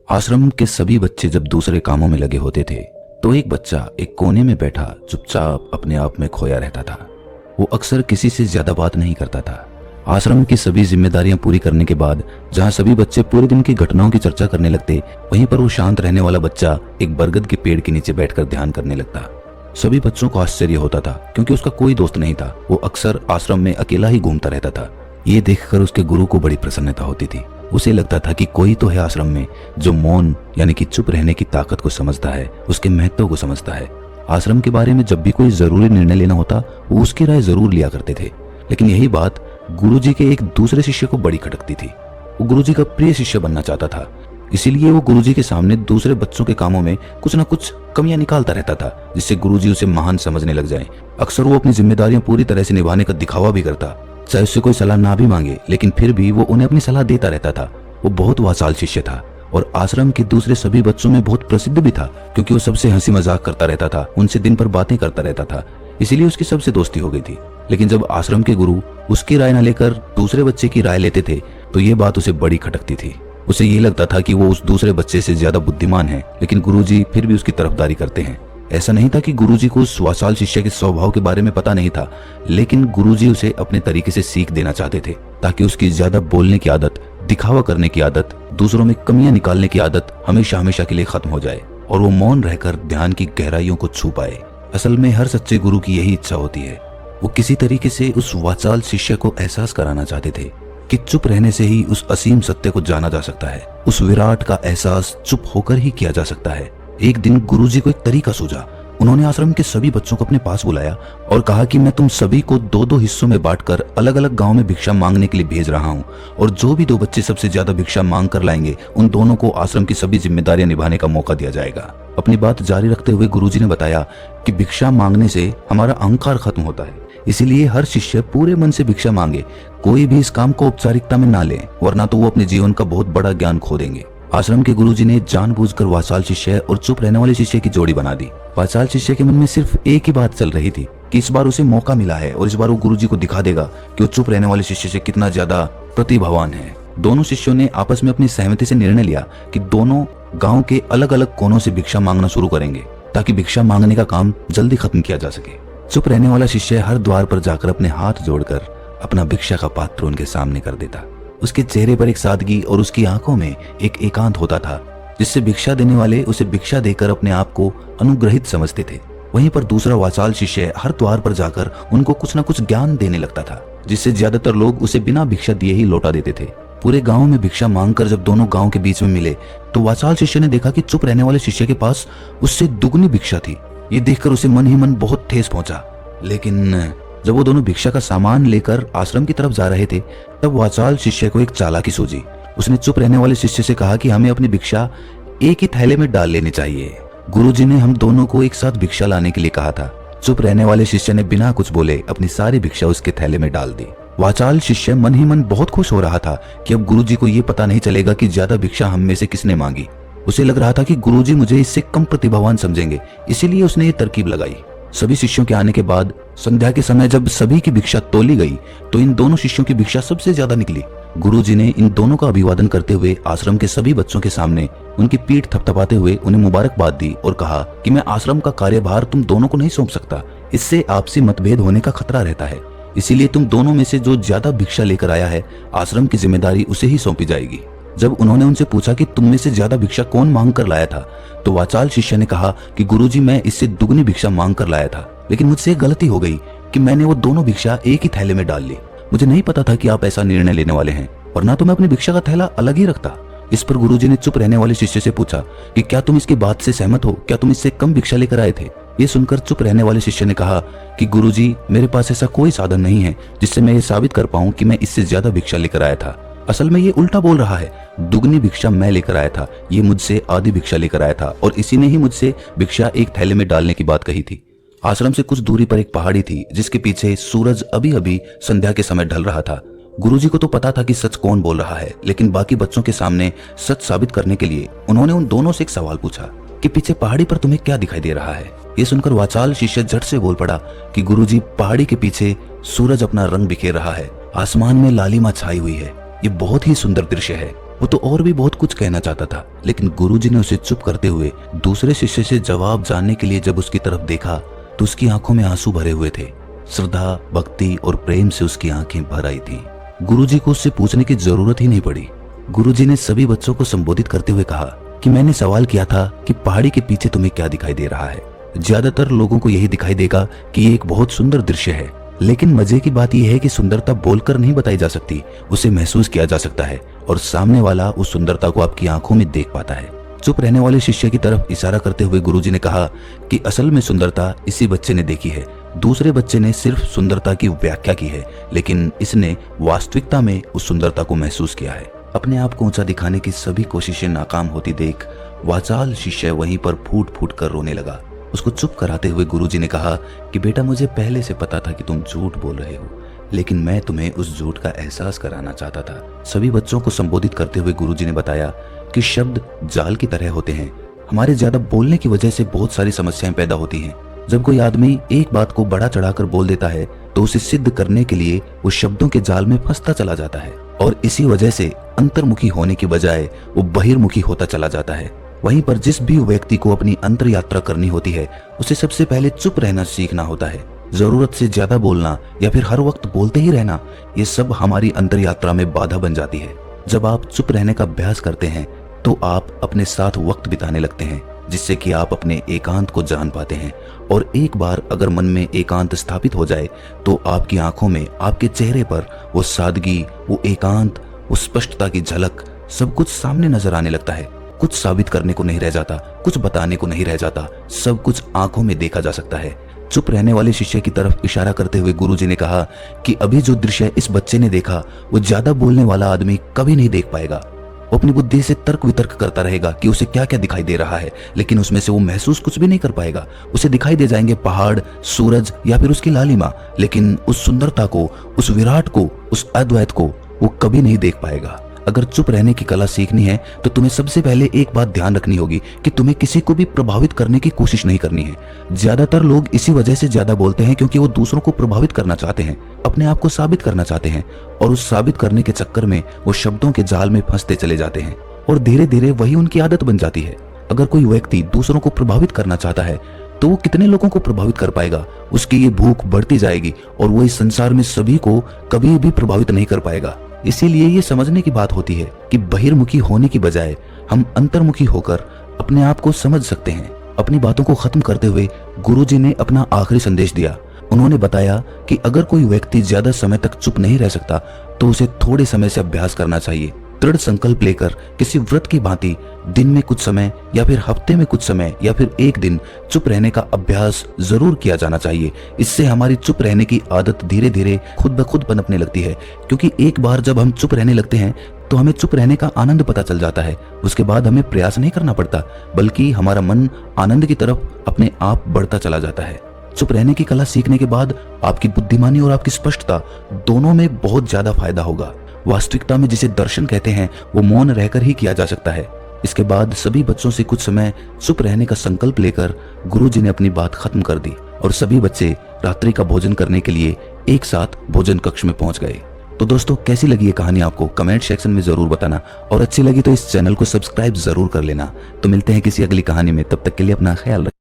आश्रम के सभी बच्चे जब दूसरे कामों में लगे होते थे तो एक बच्चा एक कोने में बैठा चुपचाप अपने आप में खोया रहता था। वो अक्सर किसी से ज्यादा बात नहीं करता था। आश्रम की सभी जिम्मेदारियां पूरी करने के बाद जहां सभी बच्चे पूरे दिन की घटनाओं की चर्चा करने लगते, वहीं पर वो शांत रहने वाला बच्चा एक बरगद के पेड़ के नीचे बैठकर ध्यान करने लगता। सभी बच्चों को आश्चर्य होता था क्योंकि उसका कोई दोस्त नहीं था। वो अक्सर आश्रम में अकेला ही घूमता रहता था। ये देखकर उसके गुरु को बड़ी प्रसन्नता होती थी। उसे लगता था कि कोई तो है आश्रम में जो मौन यानी कि चुप रहने की ताकत को समझता है, उसके महत्व को समझता है। आश्रम के बारे में जब भी कोई जरूरी निर्णय लेना होता वो उसकी राय जरूर लिया करते थे। लेकिन यही बात गुरुजी के एक दूसरे शिष्य को बड़ी खटकती थी। वो गुरुजी का प्रिय शिष्य बनना चाहता था, इसीलिए वो गुरुजी के सामने दूसरे बच्चों के कामों में कुछ न कुछ कमियां निकालता रहता था, जिससे गुरुजी उसे महान समझने लग जाएं। अक्सर वो अपनी जिम्मेदारियां पूरी तरह से निभाने का दिखावा भी करता, चाहे उससे कोई सलाह ना भी मांगे, लेकिन फिर भी वो उन्हें अपनी सलाह देता रहता था। वो बहुत वाचाल शिष्य था और आश्रम के दूसरे सभी बच्चों में बहुत प्रसिद्ध भी था, क्योंकि वो सबसे हंसी मजाक करता रहता था, उनसे दिन भर बातें करता रहता था। इसीलिए उसकी सबसे दोस्ती हो गई थी। लेकिन जब आश्रम के गुरु उसकी राय न लेकर दूसरे बच्चे की राय लेते थे तो ये बात उसे बड़ी खटकती थी। उसे ये लगता था कि वो उस दूसरे बच्चे से ज्यादा बुद्धिमान है, लेकिन गुरुजी फिर भी उसकी तरफदारी करते हैं। ऐसा नहीं था कि गुरुजी को उस वाचाल शिष्य के स्वभाव के बारे में पता नहीं था, लेकिन गुरुजी उसे अपने तरीके से सीख देना चाहते थे ताकि उसकी ज्यादा बोलने की आदत, दिखावा करने की आदत, दूसरों में कमियां निकालने की आदत हमेशा हमेशा के लिए खत्म हो जाए और वो मौन रहकर ध्यान की गहराइयों को छू पाए। असल में हर सच्चे गुरु की यही इच्छा होती है। वो किसी तरीके से उस वाचाल शिष्य को एहसास कराना चाहते थे कि चुप रहने से ही उस असीम सत्य को जाना जा सकता है। उस विराट का एहसास चुप होकर ही किया जा सकता है। एक दिन गुरुजी को एक तरीका सूझा। उन्होंने आश्रम के सभी बच्चों को अपने पास बुलाया और कहा कि मैं तुम सभी को दो दो हिस्सों में बांटकर अलग अलग गांव में भिक्षा मांगने के लिए भेज रहा हूं, और जो भी दो बच्चे सबसे ज्यादा भिक्षा मांग कर लाएंगे उन दोनों को आश्रम की सभी जिम्मेदारियां निभाने का मौका दिया जाएगा। अपनी बात जारी रखते हुए गुरुजी ने बताया कि भिक्षा मांगने से हमारा अहंकार खत्म होता है, इसीलिए हर शिष्य पूरे मन से भिक्षा मांगे। कोई भी इस काम को औपचारिकता में ना ले, वरना तो वो अपने जीवन का बहुत बड़ा ज्ञान खो देंगे। आश्रम के गुरुजी ने जानबूझकर वाचाल शिष्य और चुप रहने वाले शिष्य की जोड़ी बना दी। वाचाल शिष्य के मन में सिर्फ एक ही बात चल रही थी कि इस बार उसे मौका मिला है और इस बार वो गुरुजी को दिखा देगा कि वो चुप रहने वाले शिष्य से कितना ज्यादा प्रतिभावान है। दोनों शिष्यों ने आपस में अपनी सहमति से निर्णय लिया कि दोनों गांव के अलग अलग कोनों से भिक्षा मांगना शुरू करेंगे ताकि भिक्षा मांगने का काम जल्दी खत्म किया जा सके। चुप रहने वाला शिष्य हर द्वार पर जाकर अपने हाथ जोड़कर अपना भिक्षा का पात्र उनके सामने कर देता। उसके चेहरे पर एक सादगी और उसकी आंखों में एक एकांत होता था, जिससे भिक्षा देने वाले उसे भिक्षा देकर अपने आप को अनुग्रहित समझते थे। वहीं पर दूसरा वाचाल शिष्य हर द्वार पर जाकर उनको कुछ न कुछ ज्ञान देने लगता था, जिससे ज्यादातर लोग उसे बिना भिक्षा दिए ही लौटा देते थे। पूरे गांव में भिक्षा मांगकर जब दोनों गांव के बीच में मिले तो वाचाल शिष्य ने देखा कि चुप रहने वाले शिष्य के पास उससे दुगनी भिक्षा थी। ये देखकर उसे मन ही मन बहुत ठेस पहुंचा। लेकिन जब वो दोनों भिक्षा का सामान लेकर आश्रम की तरफ जा रहे थे तब वाचाल शिष्य को एक चालाकी सूझी। उसने चुप रहने वाले शिष्य से कहा कि हमें अपनी भिक्षा एक ही थैले में डाल लेनी चाहिए। गुरुजी ने हम दोनों को एक साथ भिक्षा लाने के लिए कहा था। चुप रहने वाले शिष्य ने बिना कुछ बोले अपनी सारी भिक्षा उसके थैले में डाल दी। वाचाल शिष्य मन ही मन बहुत खुश हो रहा था कि अब गुरुजी को ये पता नहीं चलेगा कि ज्यादा भिक्षा हम में से किसने मांगी। उसे लग रहा था कि गुरुजी मुझे इससे कम प्रतिभावान समझेंगे, इसीलिए उसने ये तरकीब लगाई। सभी शिष्यों के आने के बाद संध्या के समय जब सभी की भिक्षा तोली गई तो इन दोनों शिष्यों की भिक्षा सबसे ज्यादा निकली। गुरुजी ने इन दोनों का अभिवादन करते हुए आश्रम के सभी बच्चों के सामने उनकी पीठ थपथपाते हुए उन्हें मुबारकबाद दी और कहा कि मैं आश्रम का कार्यभार तुम दोनों को नहीं सौंप सकता, इससे आपसी मतभेद होने का खतरा रहता है। इसीलिए तुम दोनों में से जो ज्यादा भिक्षा लेकर आया है आश्रम की जिम्मेदारी उसे ही सौंपी जाएगी। जब उन्होंने उनसे पूछा कि तुम में से ज्यादा भिक्षा कौन मांग कर लाया था तो वाचाल शिष्य ने कहा कि गुरुजी मैं इससे दुगनी भिक्षा मांग कर लाया था, लेकिन मुझसे एक गलती हो गई कि मैंने वो दोनों भिक्षा एक ही थैले में डाल ली। मुझे नहीं पता था कि आप ऐसा निर्णय लेने वाले हैं, वरना तो मैं अपनी भिक्षा का थैला अलग ही रखता। इस पर गुरुजी ने चुप रहने वाले शिष्य से पूछा कि क्या तुम इसकी बात से सहमत हो, क्या तुम इससे कम भिक्षा लेकर आए थे। ये सुनकर चुप रहने वाले शिष्य ने कहा कि गुरुजी मेरे पास ऐसा कोई साधन नहीं है जिससे मैं ये साबित कर पाऊं कि मैं इससे ज्यादा भिक्षा लेकर आया था। असल में ये उल्टा बोल रहा है, दुगनी भिक्षा मैं लेकर आया था, ये मुझसे आधी भिक्षा लेकर आया था और इसी ने ही मुझसे भिक्षा एक थैले में डालने की बात कही थी। आश्रम से कुछ दूरी पर एक पहाड़ी थी जिसके पीछे सूरज अभी अभी संध्या के समय ढल रहा था। गुरुजी को तो पता था कि सच कौन बोल रहा है, लेकिन बाकी बच्चों के सामने सच साबित करने के लिए उन्होंने उन दोनों से एक सवाल पूछा कि पीछे पहाड़ी पर तुम्हें क्या दिखाई दे रहा है। ये सुनकर वाचाल शिष्य झट से बोल पड़ा कि गुरुजी पहाड़ी के पीछे सूरज अपना रंग बिखेर रहा है, आसमान में लालिमा छाई हुई है, ये बहुत ही सुंदर दृश्य है। वो तो और भी बहुत कुछ कहना चाहता था, लेकिन गुरुजी ने उसे चुप करते हुए दूसरे शिष्य से जवाब जानने के लिए जब उसकी तरफ देखा तो उसकी आंखों में आंसू भरे हुए थे। श्रद्धा, भक्ति और प्रेम से उसकी आंखें भर आई थी। गुरुजी को उससे पूछने की जरूरत ही नहीं पड़ी। गुरुजी ने सभी बच्चों को संबोधित करते हुए कहा कि मैंने सवाल किया था कि पहाड़ी के पीछे तुम्हें क्या दिखाई दे रहा है। ज्यादातर लोगों को यही दिखाई देगा कि ये एक बहुत सुंदर दृश्य है, लेकिन मजे की बात यह है कि सुंदरता बोलकर नहीं बताई जा सकती, उसे महसूस किया जा सकता है और सामने वाला उस सुंदरता को आपकी आंखों में देख पाता है। चुप रहने वाले शिष्य की तरफ इशारा करते हुए गुरुजी ने कहा कि असल में सुंदरता इसी बच्चे ने देखी है। दूसरे बच्चे ने सिर्फ सुंदरता की व्याख्या की है, लेकिन इसने वास्तविकता में उस सुंदरता को महसूस किया है। अपने आप को ऊंचा दिखाने की सभी कोशिशें नाकाम होती देख वाचाल शिष्य वहीं पर फूट फूट कर रोने लगा। उसको चुप कराते हुए गुरुजी ने कहा कि बेटा, मुझे पहले से पता था कि तुम झूठ बोल रहे हो, लेकिन मैं तुम्हें उस झूठ का एहसास कराना चाहता था। सभी बच्चों को संबोधित करते हुए गुरुजी ने बताया कि शब्द जाल की तरह होते हैं। हमारे ज्यादा बोलने की वजह से बहुत सारी समस्याएं पैदा होती हैं। जब कोई आदमी एक बात को बढ़ा चढ़ाकर बोल देता है तो उसे सिद्ध करने के लिए वो शब्दों के जाल में फंसता चला जाता है और इसी वजह से अंतर्मुखी होने की बजाय वो बहिर्मुखी होता चला जाता है। वहीं पर जिस भी व्यक्ति को अपनी अंतर यात्रा करनी होती है उसे सबसे पहले चुप रहना सीखना होता है। जरूरत से ज्यादा बोलना या फिर हर वक्त बोलते ही रहना, ये सब हमारी अंतर यात्रा में बाधा बन जाती है। जब आप चुप रहने का अभ्यास करते हैं तो आप अपने साथ वक्त बिताने लगते हैं, जिससे कि आप अपने एकांत को जान पाते हैं। और एक बार अगर मन में एकांत स्थापित हो जाए तो आपकी आंखों में, आपके चेहरे पर वो सादगी, वो एकांत, वो स्पष्टता की झलक, सब कुछ सामने नजर आने लगता है। कुछ साबित करने को नहीं रह जाता, कुछ बताने को नहीं रह जाता, सब कुछ आंखों में देखा जा सकता है। चुप रहने वाले शिष्य की तरफ इशारा करते हुए गुरुजी ने कहा कि अभी जो दृश्य इस बच्चे ने देखा वो ज्यादा बोलने वाला आदमी कभी नहीं देख पाएगा। वो अपनी बुद्धि से तर्क वितर्क करता रहेगा कि उसे क्या क्या दिखाई दे रहा है, लेकिन उसमें से वो महसूस कुछ भी नहीं कर पाएगा। उसे दिखाई दे जाएंगे पहाड़, सूरज या फिर उसकी लालिमा, लेकिन उस सुंदरता को, उस विराट को, उस अद्वैत को वो कभी नहीं देख पाएगा। अगर चुप रहने की कला सीखनी है तो तुम्हें सबसे पहले एक बात ध्यान रखनी होगी कि तुम्हें किसी को भी प्रभावित करने की कोशिश नहीं करनी है। ज्यादातर लोग इसी वजह से ज्यादा बोलते हैं क्योंकि वो दूसरों को प्रभावित करना चाहते हैं, अपने आप को साबित करना चाहते हैं, और उस साबित करने के चक्कर में वो शब्दों के जाल में फंसते चले जाते हैं और धीरे धीरे वही उनकी आदत बन जाती है। अगर कोई व्यक्ति दूसरों को प्रभावित करना चाहता है तो वो कितने लोगों को प्रभावित कर पाएगा? उसकी ये भूख बढ़ती जाएगी और वो इस संसार में सभी को कभी भी प्रभावित नहीं कर पाएगा। इसीलिए ये समझने की बात होती है कि बहिर्मुखी होने की बजाय हम अंतर्मुखी होकर अपने आप को समझ सकते हैं। अपनी बातों को खत्म करते हुए गुरुजी ने अपना आखिरी संदेश दिया। उन्होंने बताया कि अगर कोई व्यक्ति ज्यादा समय तक चुप नहीं रह सकता तो उसे थोड़े समय से अभ्यास करना चाहिए। दृढ़ संकल्प लेकर किसी व्रत की भांति दिन में कुछ समय या फिर हफ्ते में कुछ समय या फिर एक दिन चुप रहने का अभ्यास जरूर किया जाना चाहिए। इससे हमारी चुप रहने की आदत धीरे धीरे खुद ब खुद पनपने लगती है, क्योंकि एक बार जब हम चुप रहने लगते हैं तो हमें चुप रहने का आनंद पता चल जाता है। उसके बाद हमें प्रयास नहीं करना पड़ता, बल्कि हमारा मन आनंद की तरफ अपने आप बढ़ता चला जाता है। चुप रहने की कला सीखने के बाद आपकी बुद्धिमानी और आपकी स्पष्टता दोनों में बहुत ज्यादा फायदा होगा। वास्तविकता में जिसे दर्शन कहते हैं वो मौन रहकर ही किया जा सकता है। इसके बाद सभी बच्चों से कुछ समय चुप रहने का संकल्प लेकर गुरुजी ने अपनी बात खत्म कर दी और सभी बच्चे रात्रि का भोजन करने के लिए एक साथ भोजन कक्ष में पहुंच गए। तो दोस्तों, कैसी लगी ये कहानी आपको कमेंट सेक्शन में जरूर बताना, और अच्छी लगी तो इस चैनल को सब्सक्राइब जरूर कर लेना। तो मिलते हैं किसी अगली कहानी में, तब तक के लिए अपना ख्याल रखें।